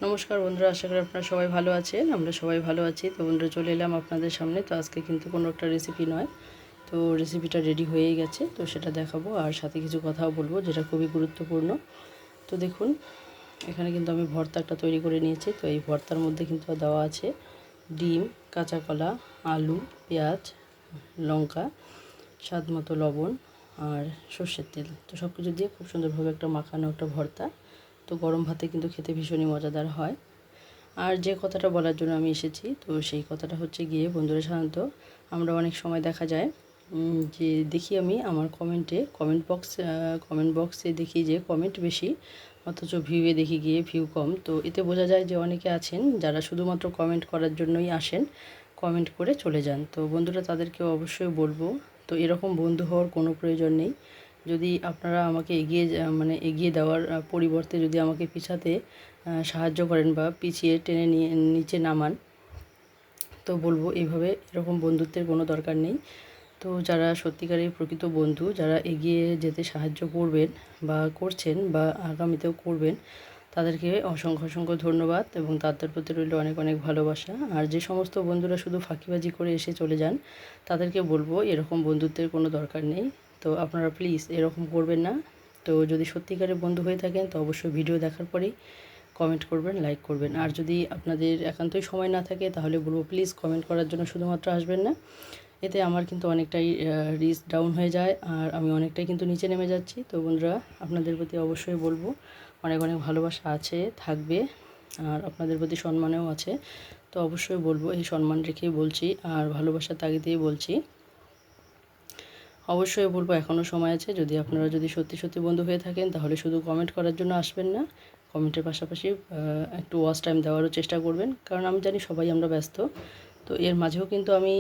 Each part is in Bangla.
নমস্কার বন্ধুরা, আশা করি আপনারা সবাই ভালো আছেন। আমরা সবাই ভালো আছি। তো বন্ধুরা, চলে এলাম আপনাদের সামনে। তো আজকে কিন্তু কোনো একটা রেসিপি নয়, তো রেসিপিটা রেডি হয়েই গেছে, তো সেটা দেখাবো আর সাথে কিছু কথাও বলবো যেটা খুবই গুরুত্বপূর্ণ। তো দেখুন, এখানে কিন্তু আমি ভর্তাটা তৈরি করে নিয়েছি। তো এই ভর্তার মধ্যে কিন্তু দেওয়া আছে ডিম, কাঁচা কলা, আলু, পেঁয়াজ, লঙ্কা, স্বাদ মতো লবণ আর সর্ষের তেল। তো সব কিছু দিয়ে খুব সুন্দরভাবে একটা মাখানো একটা ভর্তা। তো গরম ভাতে কিন্তু খেতে ভীষণই মজাদার হয়। আর যে কথাটা বলার জন্য আমি এসেছি, তো সেই কথাটা হচ্ছে গিয়ে বন্ধুরা, সাধারণত আমরা অনেক সময় দেখা যায় যে দেখি আমি আমার কমেন্ট বক্সে দেখি যে কমেন্ট বেশি, অথচ ভিউয়ে দেখি গিয়ে ভিউ কম। তো এতে বোঝা যায় যে অনেকে আছেন যারা শুধুমাত্র কমেন্ট করার জন্যই আসেন, কমেন্ট করে চলে যান। তো বন্ধুরা, তাদেরকে অবশ্যই বলবো, তো এরকম বন্ধু হওয়ার কোনো প্রয়োজন নেই। যদি আপনারা আমাকে এগিয়ে দেওয়ার পরিবর্তে যদি আমাকে পিছাতে সাহায্য করেন বা পিছিয়ে টেনে নিয়ে নিচে নামান, তো বলবো এইভাবে এরকম বন্ধুত্বের কোনো দরকার নেই। তো যারা সত্যিকারের প্রকৃত বন্ধু, যারা এগিয়ে যেতে সাহায্য করবেন বা করছেন বা আগামীতেও করবেন, তাদেরকে অসংখ্য অসংখ্য ধন্যবাদ এবং তাদের প্রতি রইল অনেক অনেক ভালোবাসা। আর যে সমস্ত বন্ধুরা শুধু ফাঁকিবাজি করে এসে চলে যান, তাদেরকে বলবো এরকম বন্ধুত্বের কোনো দরকার নেই। তো আপনারা প্লিজ এরকম করবেন না। তো যদি সত্যিকারের বন্ধু হয়ে থাকেন, তো অবশ্যই ভিডিও দেখার পরেই কমেন্ট করবেন, লাইক করবেন। আর যদি আপনাদের একান্তই সময় না থাকে, তাহলে বলবো প্লিজ কমেন্ট করার জন্য শুধুমাত্র আসবেন না। এতে আমার কিন্তু অনেকটাই রিচ ডাউন হয়ে যায় আর আমি অনেকটাই কিন্তু নিচে নেমে যাচ্ছি। তো বন্ধুরা, আপনাদের প্রতি অবশ্যই বলবো অনেক অনেক ভালোবাসা আছে, থাকবে, আর আপনাদের প্রতি সম্মানও আছে। তো অবশ্যই বলবো, এই সম্মান রেখেই বলছি আর ভালোবাসার তাগিদেই বলছি। অবশ্যই বলবো এখনও সময় আছে। যদি আপনারা সত্যি সত্যি বন্ধু হয়ে থাকেন, তাহলে শুধু কমেন্ট করার জন্য আসবেন না, কমেন্টের পাশাপাশি একটু ওয়াচ টাইম দেওয়ারও চেষ্টা করবেন, কারণ আমি জানি সবাই আমরা ব্যস্ত। তো এর মাঝেও কিন্তু আমি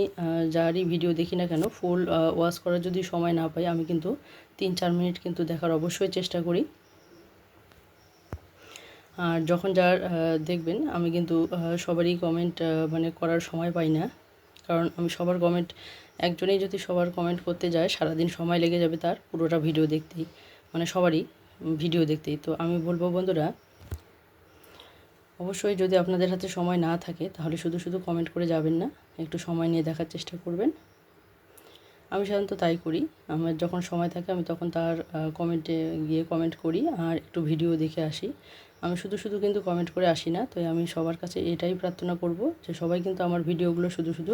যারই ভিডিও দেখি না কেন, ফুল ওয়াচ করার যদি সময় না পাই, আমি কিন্তু 3-4 মিনিট কিন্তু দেখার অবশ্যই চেষ্টা করি। আর যখন যার দেখবেন, আমি কিন্তু সবারই কমেন্ট করার সময় পাই না, কারণ আমি সবার কমেন্ট, একজনেই যদি সবার কমেন্ট করতে যায়, সারাদিন সময় লেগে যাবে তার পুরোটা ভিডিও দেখতেই, সবারই ভিডিও দেখতেই। তো আমি বলবো বন্ধুরা, অবশ্যই যদি আপনাদের হাতে সময় না থাকে, তাহলে শুধু শুধু কমেন্ট করে যাবেন না, একটু সময় নিয়ে দেখার চেষ্টা করবেন। আমি সাধারণত তাই করি। আমার যখন সময় থাকে, আমি তখন তার কমেন্টে গিয়ে কমেন্ট করি আর একটু ভিডিও দেখে আসি। আমি শুধু শুধু কিন্তু কমেন্ট করে আসি না। তো আমি সবার কাছে এটাই প্রার্থনা করব যে সবাই কিন্তু আমার ভিডিওগুলো শুধু শুধু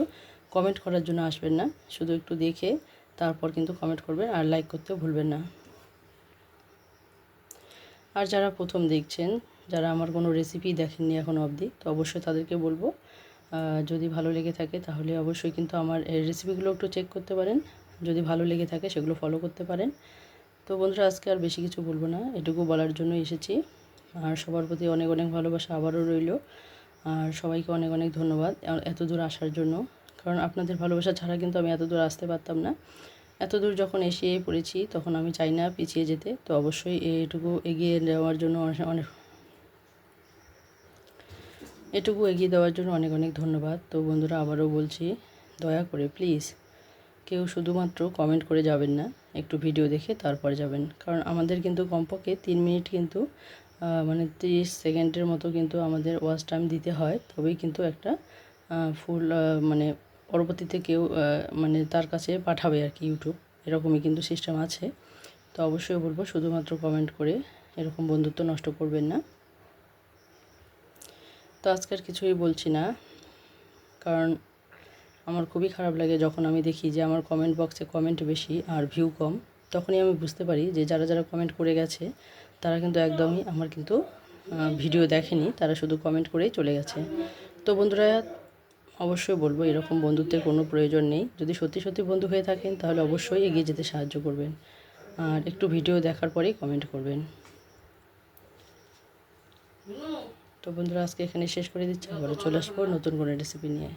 কমেন্ট করার জন্য আসবেন না, শুধু একটু দেখে তারপর কিন্তু কমেন্ট করবেন আর লাইক করতেও ভুলবেন না। আর যারা প্রথম দেখছেন, যারা আমার কোনো রেসিপি দেখেননি এখনও অবধি, তো অবশ্যই তাদেরকে বলবো, যদি ভালো লেগে থাকে তাহলে অবশ্যই কিন্তু আমার এই রেসিপিগুলো একটু চেক করতে পারেন। যদি ভালো লেগে থাকে সেগুলো ফলো করতে পারেন। তো বন্ধুরা, আজকে আর বেশি কিছু বলবো না, এটুকু বলার জন্য এসেছি। আর সবার প্রতি অনেক অনেক ভালোবাসা আবারও রইল। আর সবাইকে অনেক অনেক ধন্যবাদ এত দূর আসার জন্য, কারণ আপনাদের ভালোবাসা ছাড়া কিন্তু আমি এত দূর আসতে পারতাম না। এত দূর যখন এসে পড়েছি, তখন আমি চাই না পিছিয়ে যেতে। তো অবশ্যই এটুকু এগিয়ে দেওয়ার জন্য অনেক অনেক ধন্যবাদ। তো বন্ধুরা, আবারও বলছি, দয়া করে প্লিজ কেউ শুধুমাত্র কমেন্ট করে যাবেন না, একটু ভিডিও দেখে তারপরে যাবেন। কারণ আমাদের কিন্তু কমপক্ষে 3 মিনিট কিন্তু 30 সেকেন্ডের মতো কিন্তু আমাদের ওয়াচ টাইম দিতে হয়, তবেই কিন্তু একটা ফুল পরবর্তীতে কেউ তার কাছে পাঠাবে আর কি, ইউটিউব এরকমই কিন্তু সিস্টেম আছে। তো অবশ্যই বলবো, শুধুমাত্র কমেন্ট করে এরকম বন্ধুত্ব নষ্ট করবেন না। তো আজকের কিছুই বলছি না, কারণ আমার খুবই খারাপ লাগে যখন আমি দেখি যে আমার কমেন্ট বক্সে কমেন্ট বেশি আর ভিউ কম। তখনই আমি বুঝতে পারি যে যারা যারা কমেন্ট করে গেছে, তারা কিন্তু একদমই আমার কিন্তু ভিডিও দেখেনি, তারা শুধু কমেন্ট করেই চলে গেছে। তো বন্ধুরা, অবশ্যই বলবো এরকম বন্ধুত্বের কোনো প্রয়োজন নেই। যদি সত্যি সত্যি বন্ধু হয়ে থাকেন, তাহলে অবশ্যই এগিয়ে যেতে সাহায্য করবেন আর একটু ভিডিও দেখার পরেই কমেন্ট করবেন। তো বন্ধুরা, আজকে এখানে শেষ করে দিচ্ছি, আবারও চলে আসবো নতুন কোনো রেসিপি নিয়ে।